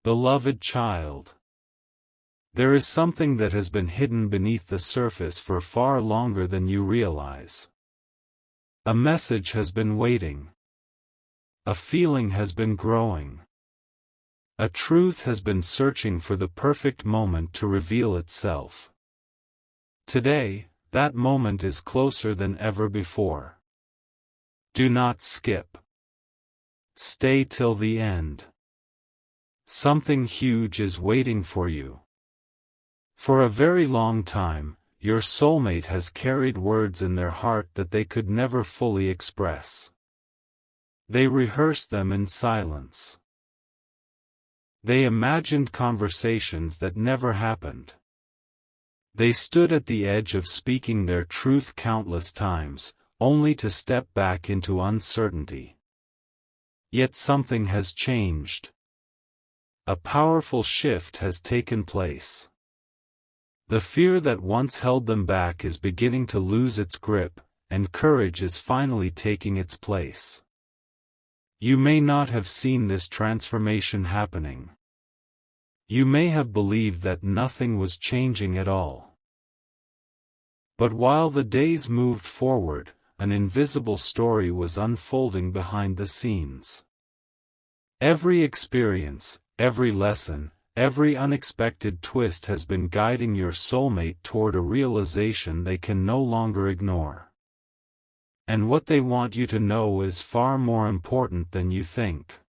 Beloved child, there is something that has been hidden beneath the surface for far longer than you realize. A message has been waiting. A feeling has been growing. A truth has been searching for the perfect moment to reveal itself. Today, that moment is closer than ever before. Do not skip. Stay till the end. Something huge is waiting for you. For a very long time, your soulmate has carried words in their heart that they could never fully express. They rehearsed them in silence. They imagined conversations that never happened. They stood at the edge of speaking their truth countless times, only to step back into uncertainty. Yet something has changed. A powerful shift has taken place. The fear that once held them back is beginning to lose its grip, and courage is finally taking its place. You may not have seen this transformation happening. You may have believed that nothing was changing at all. But while the days moved forward, an invisible story was unfolding behind the scenes. Every experience, every lesson, every unexpected twist has been guiding your soulmate toward a realization they can no longer ignore. And what they want you to know is far more important than you think.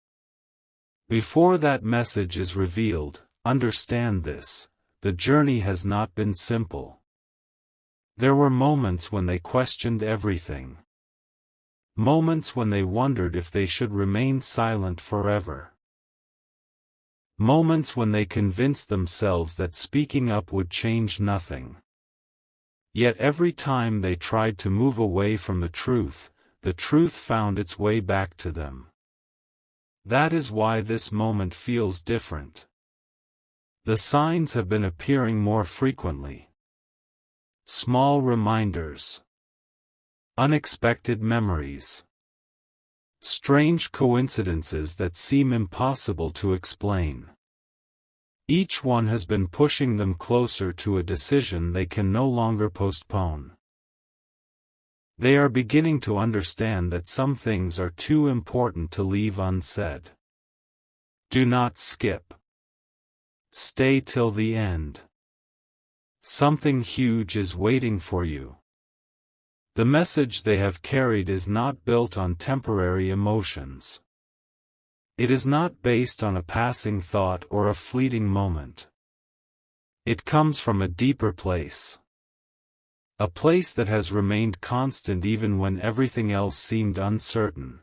Before that message is revealed, understand this: the journey has not been simple. There were moments when they questioned everything. Moments when they wondered if they should remain silent forever. Moments when they convinced themselves that speaking up would change nothing. Yet every time they tried to move away from the truth found its way back to them. That is why this moment feels different. The signs have been appearing more frequently. Small reminders. Unexpected memories. Strange coincidences that seem impossible to explain. Each one has been pushing them closer to a decision they can no longer postpone. They are beginning to understand that some things are too important to leave unsaid. Do not skip. Stay till the end. Something huge is waiting for you. The message they have carried is not built on temporary emotions. It is not based on a passing thought or a fleeting moment. It comes from a deeper place. A place that has remained constant even when everything else seemed uncertain.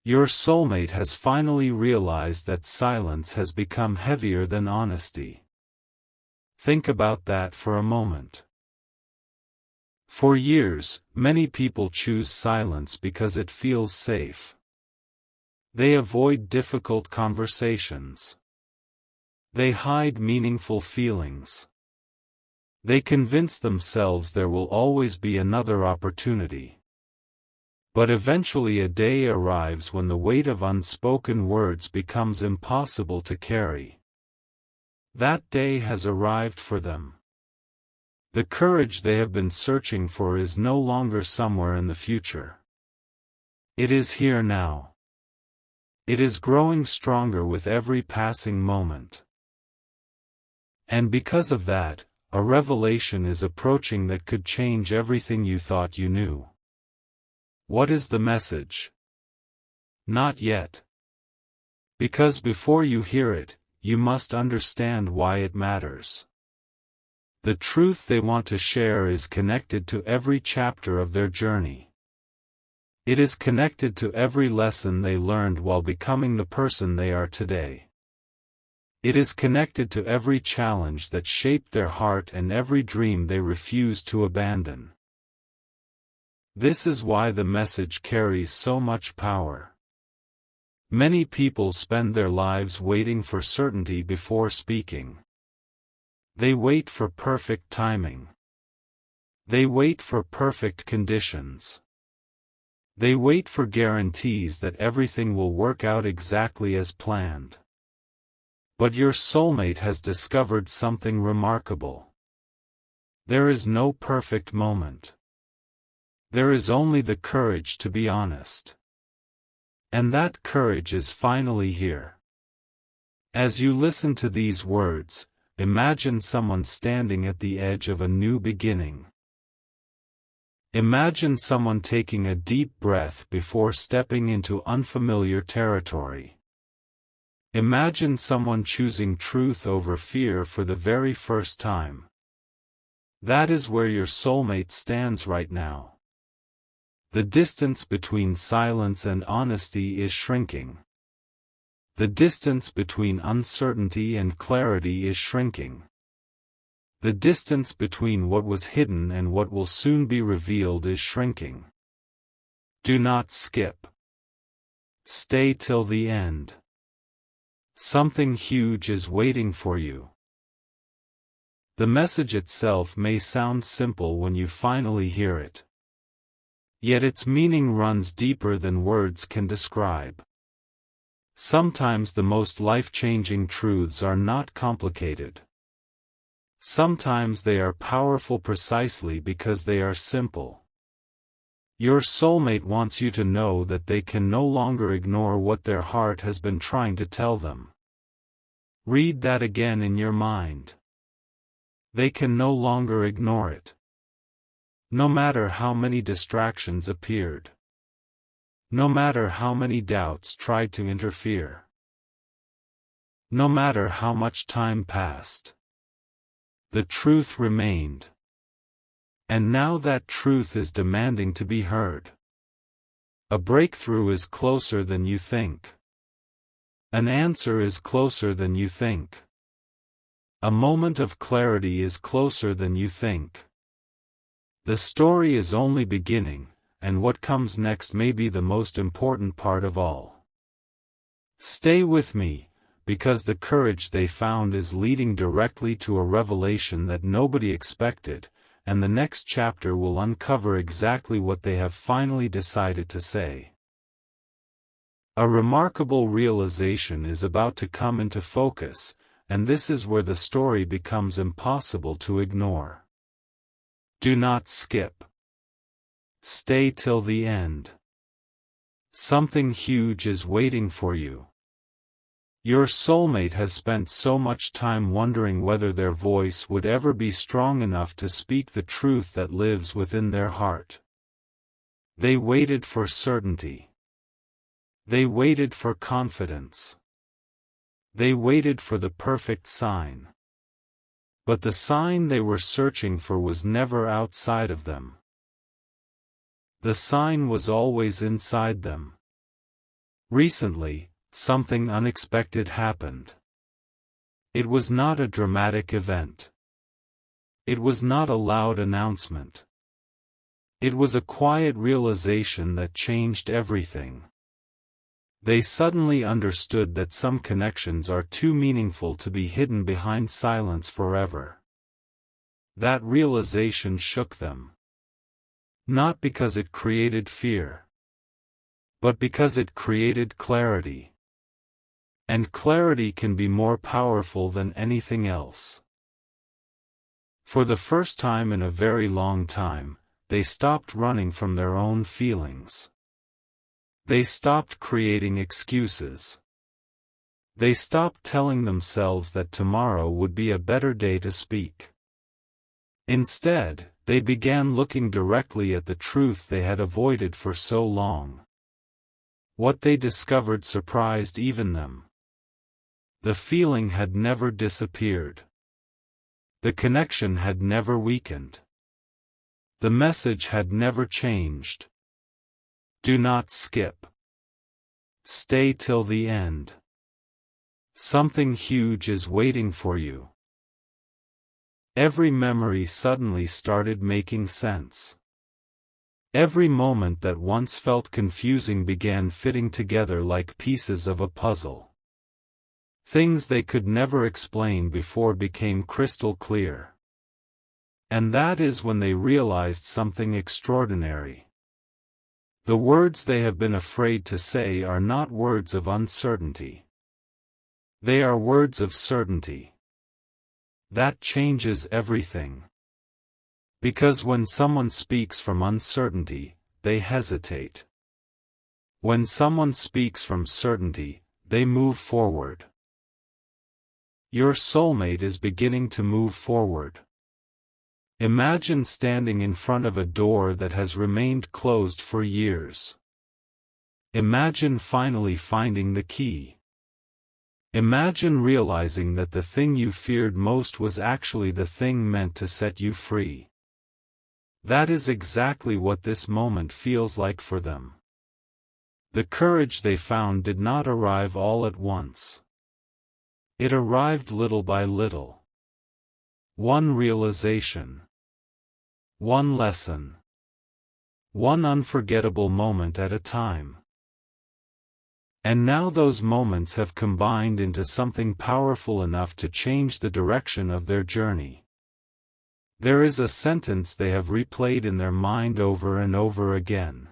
Your soulmate has finally realized that silence has become heavier than honesty. Think about that for a moment. For years, many people choose silence because it feels safe. They avoid difficult conversations. They hide meaningful feelings. They convince themselves there will always be another opportunity. But eventually a day arrives when the weight of unspoken words becomes impossible to carry. That day has arrived for them. The courage they have been searching for is no longer somewhere in the future. It is here now. It is growing stronger with every passing moment. And because of that, a revelation is approaching that could change everything you thought you knew. What is the message? Not yet. Because before you hear it, you must understand why it matters. The truth they want to share is connected to every chapter of their journey. It is connected to every lesson they learned while becoming the person they are today. It is connected to every challenge that shaped their heart and every dream they refused to abandon. This is why the message carries so much power. Many people spend their lives waiting for certainty before speaking. They wait for perfect timing. They wait for perfect conditions. They wait for guarantees that everything will work out exactly as planned. But your soulmate has discovered something remarkable. There is no perfect moment. There is only the courage to be honest. And that courage is finally here. As you listen to these words, imagine someone standing at the edge of a new beginning. Imagine someone taking a deep breath before stepping into unfamiliar territory. Imagine someone choosing truth over fear for the very first time. That is where your soulmate stands right now. The distance between silence and honesty is shrinking. The distance between uncertainty and clarity is shrinking. The distance between what was hidden and what will soon be revealed is shrinking. Do not skip. Stay till the end. Something huge is waiting for you. The message itself may sound simple when you finally hear it. Yet its meaning runs deeper than words can describe. Sometimes the most life-changing truths are not complicated. Sometimes they are powerful precisely because they are simple. Your soulmate wants you to know that they can no longer ignore what their heart has been trying to tell them. Read that again in your mind. They can no longer ignore it. No matter how many distractions appeared. No matter how many doubts tried to interfere. No matter how much time passed. The truth remained. And now that truth is demanding to be heard. A breakthrough is closer than you think. An answer is closer than you think. A moment of clarity is closer than you think. The story is only beginning, and what comes next may be the most important part of all. Stay with me, because the courage they found is leading directly to a revelation that nobody expected, and the next chapter will uncover exactly what they have finally decided to say. A remarkable realization is about to come into focus, and this is where the story becomes impossible to ignore. Do not skip. Stay till the end. Something huge is waiting for you. Your soulmate has spent so much time wondering whether their voice would ever be strong enough to speak the truth that lives within their heart. They waited for certainty. They waited for confidence. They waited for the perfect sign. But the sign they were searching for was never outside of them. The sign was always inside them. Recently, something unexpected happened. It was not a dramatic event. It was not a loud announcement. It was a quiet realization that changed everything. They suddenly understood that some connections are too meaningful to be hidden behind silence forever. That realization shook them. Not because it created fear, but because it created clarity. And clarity can be more powerful than anything else. For the first time in a very long time, they stopped running from their own feelings. They stopped creating excuses. They stopped telling themselves that tomorrow would be a better day to speak. Instead, they began looking directly at the truth they had avoided for so long. What they discovered surprised even them. The feeling had never disappeared. The connection had never weakened. The message had never changed. Do not skip. Stay till the end. Something huge is waiting for you. Every memory suddenly started making sense. Every moment that once felt confusing began fitting together like pieces of a puzzle. Things they could never explain before became crystal clear. And that is when they realized something extraordinary. The words they have been afraid to say are not words of uncertainty. They are words of certainty. That changes everything. Because when someone speaks from uncertainty, they hesitate. When someone speaks from certainty, they move forward. Your soulmate is beginning to move forward. Imagine standing in front of a door that has remained closed for years. Imagine finally finding the key. Imagine realizing that the thing you feared most was actually the thing meant to set you free. That is exactly what this moment feels like for them. The courage they found did not arrive all at once. It arrived little by little. One realization. One lesson. One unforgettable moment at a time. And now those moments have combined into something powerful enough to change the direction of their journey. There is a sentence they have replayed in their mind over and over again.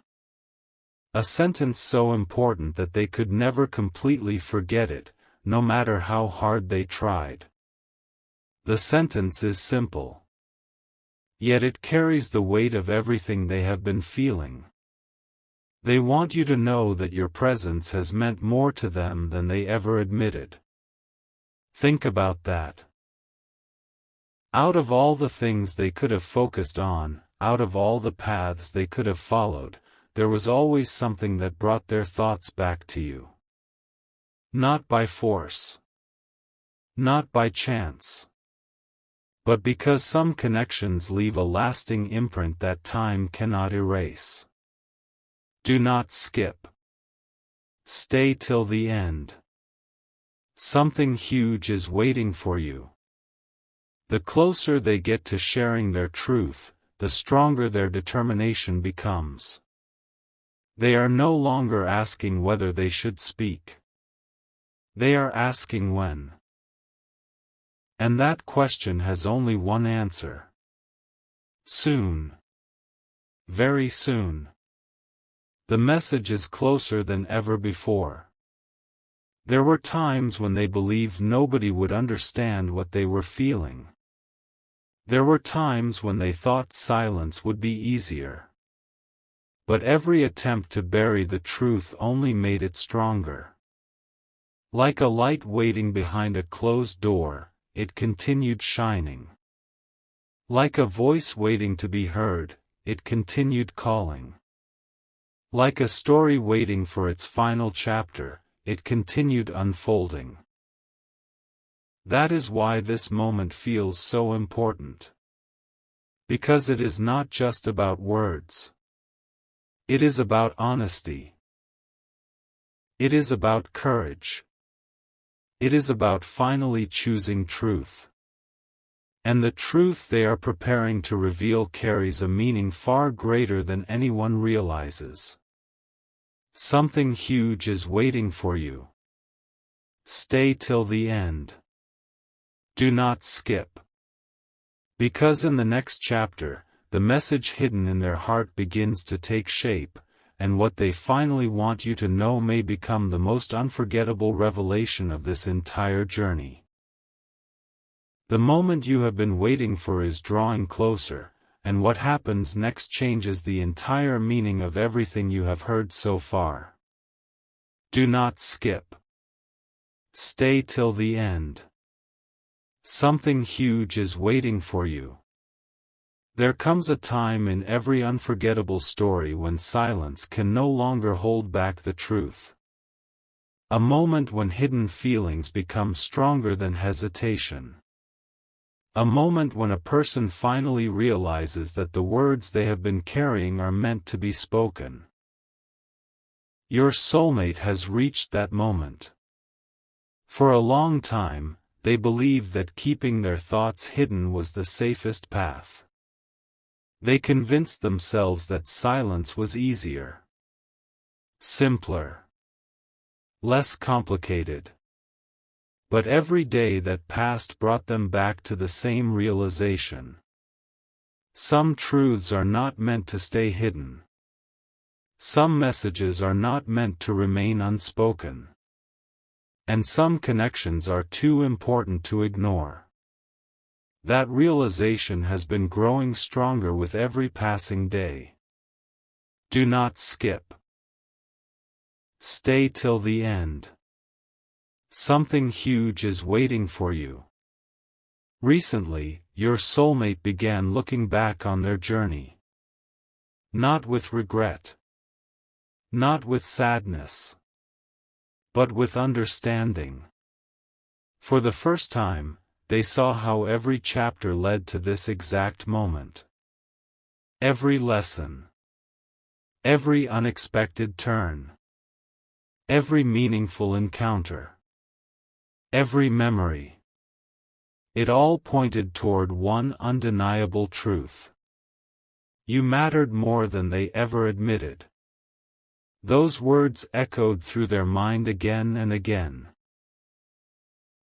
A sentence so important that they could never completely forget it, no matter how hard they tried. The sentence is simple. Yet it carries the weight of everything they have been feeling. They want you to know that your presence has meant more to them than they ever admitted. Think about that. Out of all the things they could have focused on, out of all the paths they could have followed, there was always something that brought their thoughts back to you. Not by force. Not by chance. But because some connections leave a lasting imprint that time cannot erase. Do not skip. Stay till the end. Something huge is waiting for you. The closer they get to sharing their truth, the stronger their determination becomes. They are no longer asking whether they should speak. They are asking when. And that question has only one answer. Soon. Very soon. The message is closer than ever before. There were times when they believed nobody would understand what they were feeling. There were times when they thought silence would be easier. But every attempt to bury the truth only made it stronger. Like a light waiting behind a closed door, it continued shining. Like a voice waiting to be heard, it continued calling. Like a story waiting for its final chapter, it continued unfolding. That is why this moment feels so important. Because it is not just about words. It is about honesty. It is about courage. It is about finally choosing truth. And the truth they are preparing to reveal carries a meaning far greater than anyone realizes. Something huge is waiting for you. Stay till the end. Do not skip. Because in the next chapter, the message hidden in their heart begins to take shape, and what they finally want you to know may become the most unforgettable revelation of this entire journey. The moment you have been waiting for is drawing closer, and what happens next changes the entire meaning of everything you have heard so far. Do not skip. Stay till the end. Something huge is waiting for you. There comes a time in every unforgettable story when silence can no longer hold back the truth. A moment when hidden feelings become stronger than hesitation. A moment when a person finally realizes that the words they have been carrying are meant to be spoken. Your soulmate has reached that moment. For a long time, they believed that keeping their thoughts hidden was the safest path. They convinced themselves that silence was easier, simpler, less complicated. But every day that passed brought them back to the same realization. Some truths are not meant to stay hidden. Some messages are not meant to remain unspoken. And some connections are too important to ignore. That realization has been growing stronger with every passing day. Do not skip. Stay till the end. Something huge is waiting for you. Recently, your soulmate began looking back on their journey. Not with regret. Not with sadness. But with understanding. For the first time, they saw how every chapter led to this exact moment. Every lesson. Every unexpected turn. Every meaningful encounter. Every memory. It all pointed toward one undeniable truth. You mattered more than they ever admitted. Those words echoed through their mind again and again.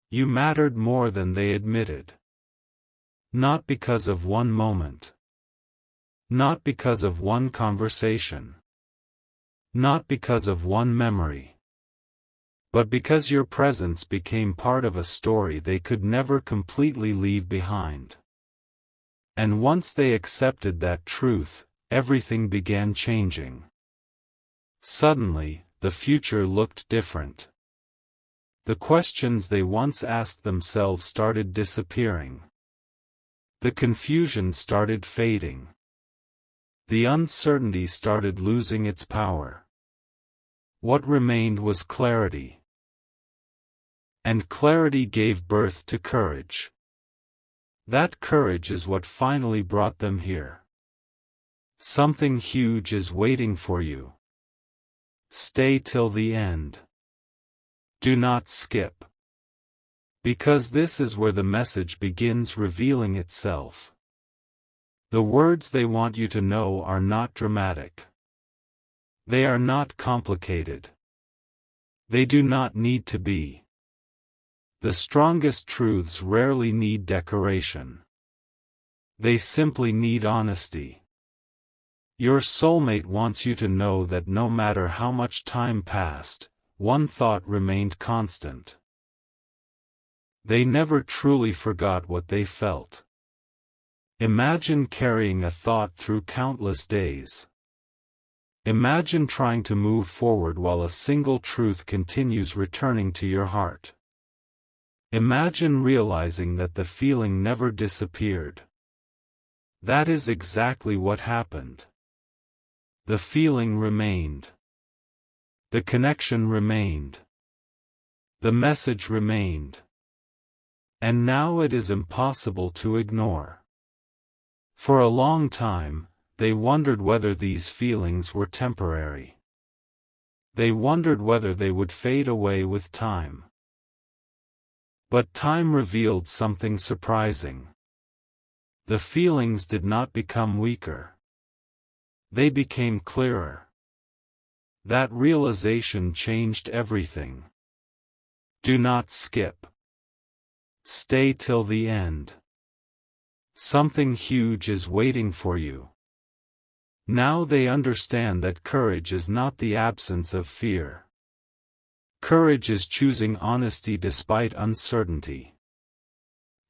You mattered more than they admitted. Not because of one moment. Not because of one conversation. Not because of one memory. But because your presence became part of a story they could never completely leave behind. And once they accepted that truth, everything began changing. Suddenly, the future looked different. The questions they once asked themselves started disappearing. The confusion started fading. The uncertainty started losing its power. What remained was clarity. And clarity gave birth to courage. That courage is what finally brought them here. Something huge is waiting for you. Stay till the end. Do not skip. Because this is where the message begins revealing itself. The words they want you to know are not dramatic. They are not complicated. They do not need to be. The strongest truths rarely need decoration. They simply need honesty. Your soulmate wants you to know that no matter how much time passed, one thought remained constant. They never truly forgot what they felt. Imagine carrying a thought through countless days. Imagine trying to move forward while a single truth continues returning to your heart. Imagine realizing that the feeling never disappeared. That is exactly what happened. The feeling remained. The connection remained. The message remained. And now it is impossible to ignore. For a long time, they wondered whether these feelings were temporary. They wondered whether they would fade away with time. But time revealed something surprising. The feelings did not become weaker. They became clearer. That realization changed everything. Do not skip. Stay till the end. Something huge is waiting for you. Now they understand that courage is not the absence of fear. Courage is choosing honesty despite uncertainty.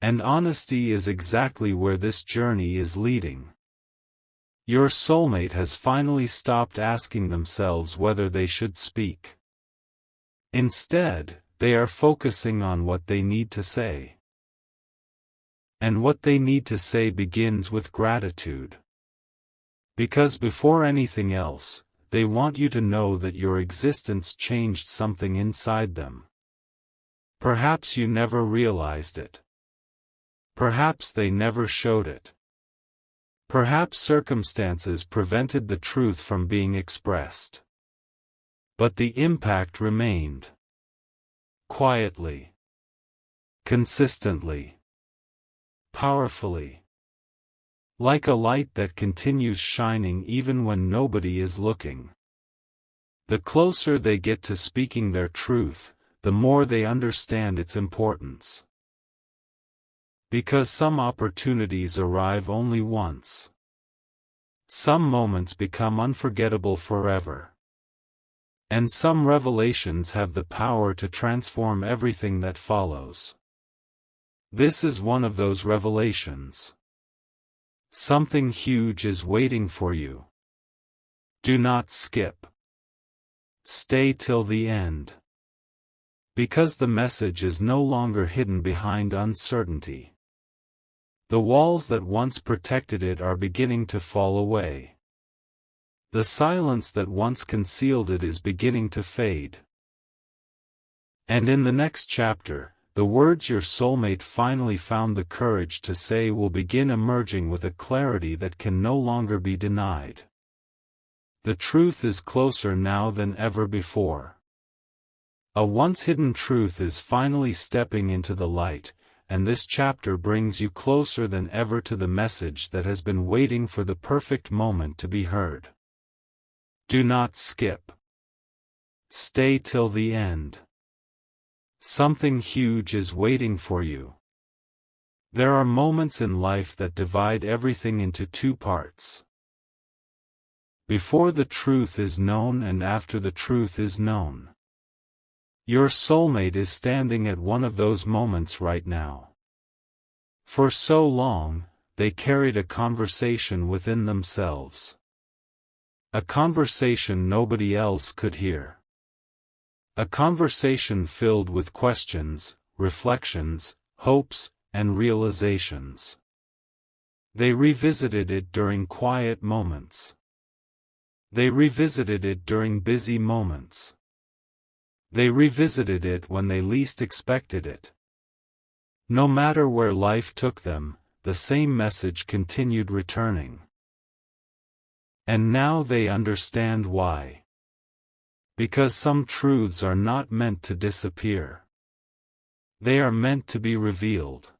And honesty is exactly where this journey is leading. Your soulmate has finally stopped asking themselves whether they should speak. Instead, they are focusing on what they need to say. And what they need to say begins with gratitude. Because before anything else, they want you to know that your existence changed something inside them. Perhaps you never realized it. Perhaps they never showed it. Perhaps circumstances prevented the truth from being expressed. But the impact remained. Quietly. Consistently. Powerfully. Like a light that continues shining even when nobody is looking. The closer they get to speaking their truth, the more they understand its importance. Because some opportunities arrive only once. Some moments become unforgettable forever. And some revelations have the power to transform everything that follows. This is one of those revelations. Something huge is waiting for you. Do not skip. Stay till the end. Because the message is no longer hidden behind uncertainty. The walls that once protected it are beginning to fall away. The silence that once concealed it is beginning to fade. And in the next chapter, the words your soulmate finally found the courage to say will begin emerging with a clarity that can no longer be denied. The truth is closer now than ever before. A once hidden truth is finally stepping into the light, and this chapter brings you closer than ever to the message that has been waiting for the perfect moment to be heard. Do not skip. Stay till the end. Something huge is waiting for you. There are moments in life that divide everything into two parts. Before the truth is known and after the truth is known. Your soulmate is standing at one of those moments right now. For so long, they carried a conversation within themselves. A conversation nobody else could hear. A conversation filled with questions, reflections, hopes, and realizations. They revisited it during quiet moments. They revisited it during busy moments. They revisited it when they least expected it. No matter where life took them, the same message continued returning. And now they understand why. Because some truths are not meant to disappear. They are meant to be revealed.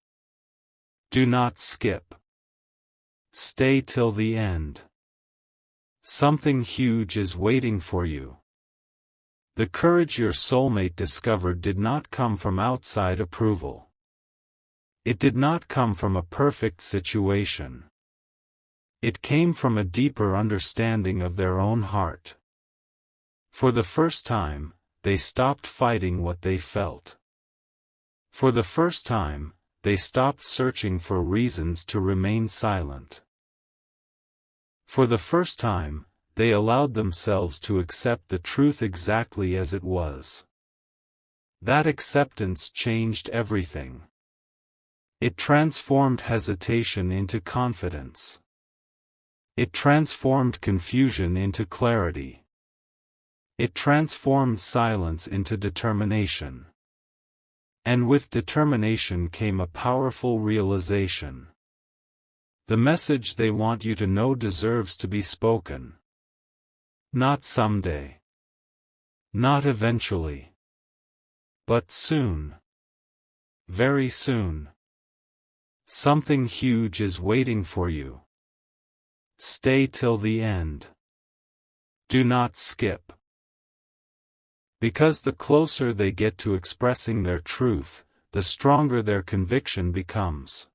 Do not skip. Stay till the end. Something huge is waiting for you. The courage your soulmate discovered did not come from outside approval. It did not come from a perfect situation. It came from a deeper understanding of their own heart. For the first time, they stopped fighting what they felt. For the first time, they stopped searching for reasons to remain silent. For the first time, they allowed themselves to accept the truth exactly as it was. That acceptance changed everything. It transformed hesitation into confidence. It transformed confusion into clarity. It transformed silence into determination. And with determination came a powerful realization. The message they want you to know deserves to be spoken. Not someday. Not eventually. But soon. Very soon. Something huge is waiting for you. Stay till the end. Do not skip. Because the closer they get to expressing their truth, the stronger their conviction becomes.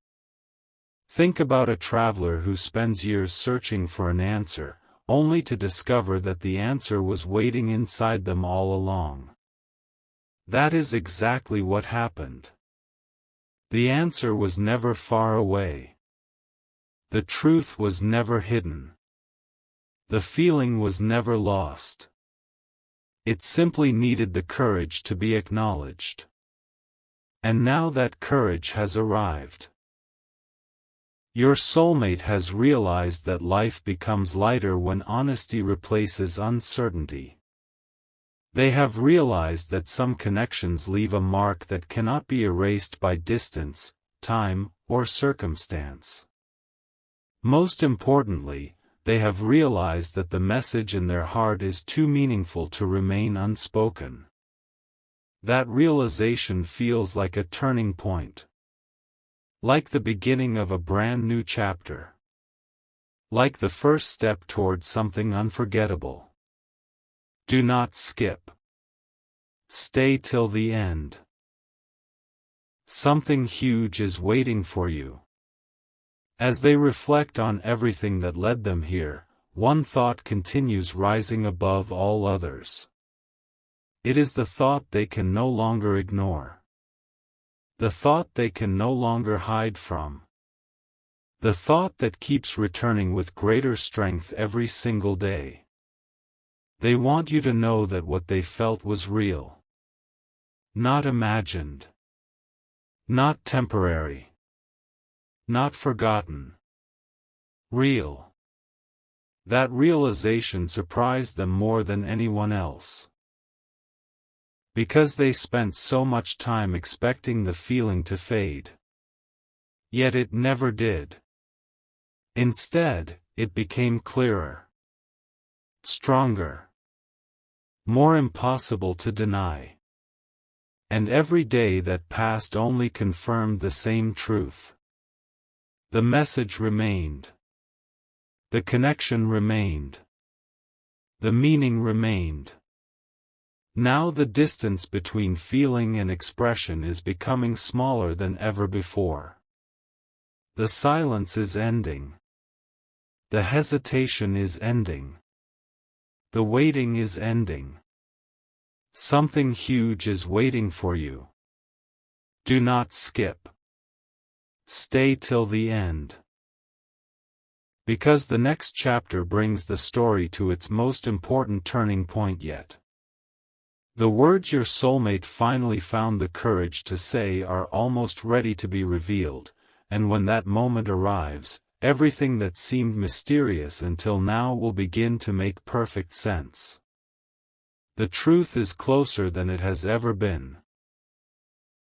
Think about a traveler who spends years searching for an answer, only to discover that the answer was waiting inside them all along. That is exactly what happened. The answer was never far away. The truth was never hidden. The feeling was never lost. It simply needed the courage to be acknowledged. And now that courage has arrived. Your soulmate has realized that life becomes lighter when honesty replaces uncertainty. They have realized that some connections leave a mark that cannot be erased by distance, time, or circumstance. Most importantly, they have realized that the message in their heart is too meaningful to remain unspoken. That realization feels like a turning point. Like the beginning of a brand new chapter. Like the first step toward something unforgettable. Do not skip. Stay till the end. Something huge is waiting for you. As they reflect on everything that led them here, one thought continues rising above all others. It is the thought they can no longer ignore. The thought they can no longer hide from. The thought that keeps returning with greater strength every single day. They want you to know that what they felt was real. Not imagined. Not temporary. Not forgotten. Real. That realization surprised them more than anyone else. Because they spent so much time expecting the feeling to fade. Yet it never did. Instead, it became clearer. Stronger. More impossible to deny. And every day that passed only confirmed the same truth. The message remained. The connection remained. The meaning remained. Now the distance between feeling and expression is becoming smaller than ever before. The silence is ending. The hesitation is ending. The waiting is ending. Something huge is waiting for you. Do not skip. Stay till the end. Because the next chapter brings the story to its most important turning point yet. The words your soulmate finally found the courage to say are almost ready to be revealed, and when that moment arrives, everything that seemed mysterious until now will begin to make perfect sense. The truth is closer than it has ever been.